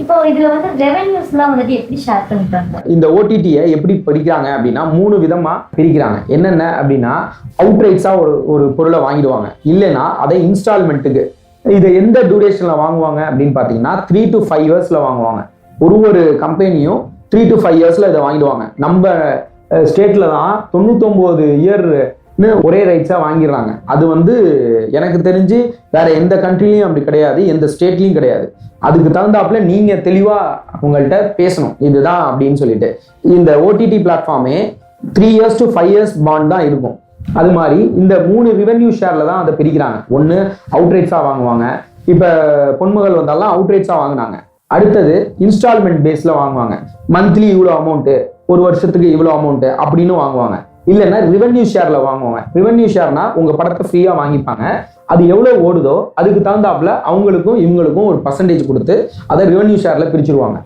இப்போ இதுல வந்து ரெவென்யூஸ்லாம் வந்துட்டு எப்படி ஷேர் பண்ணிட்டாங்க? இந்த ஓடிடியை எப்படி பிரிக்கிறாங்க அப்படின்னா 3 விதமா பிரிக்கிறாங்க. என்னென்ன அப்படின்னா, அவுட் ரைட்ஸா ஒரு பொருளை வாங்கிடுவாங்க, இல்லைன்னா அதை இன்ஸ்டால்மெண்ட்டுக்கு. இதை எந்த டியூரேஷன்ல வாங்குவாங்க அப்படின்னு பார்த்தீங்கன்னா 3 to 5 இயர்ஸ்ல வாங்குவாங்க. ஒரு கம்பெனியும் 3 to 5 இயர்ஸ்ல இதை வாங்கிடுவாங்க. நம்ம ஸ்டேட்ல தான் 99 இயர் ஒரே ரைட்ஸா வாங்கிடுறாங்க. அது வந்து எனக்கு தெரிஞ்சு வேற எந்த கண்ட்ரிலையும் அப்படி கிடையாது, எந்த ஸ்டேட்லையும் கிடையாது. அதுக்கு தகுந்தாப்புல நீங்க தெளிவா உங்கள்கிட்ட பேசணும் இதுதான் அப்படின்னு சொல்லிட்டு. இந்த ஓடிடி பிளாட்ஃபார்மே 3 years to 5 years பாண்ட் தான் இருக்கும். அது மாதிரி இந்த 3 ரெவென்யூ ஷேர்ல தான் அதை பிரிக்கிறாங்க. ஒன்று அவுட் ரைட்ஸா வாங்குவாங்க, இப்ப பொன்மகள் வந்தாலும் அவுட் ரைட்ஸா வாங்கினாங்க. அடுத்தது இன்ஸ்டால்மெண்ட் பேஸ்ல வாங்குவாங்க, மந்த்லி இவ்வளோ அமௌண்ட், ஒரு வருஷத்துக்கு இவ்வளோ அமௌண்ட் அப்படின்னு வாங்குவாங்க. இல்லைன்னா ரெவென்யூ ஷேர்ல வாங்குவாங்க. ரெவென்யூ ஷேர்னா உங்க படத்தை ஃப்ரீயா வாங்கிப்பாங்க, அது எவ்வளவு ஓடுதோ அதுக்கு தகுந்தாப்புல அவங்களுக்கும் இவங்களுக்கும் ஒரு பர்சன்டேஜ் கொடுத்து அதை ரெவென்யூ ஷேர்ல பிரிச்சிருவாங்க.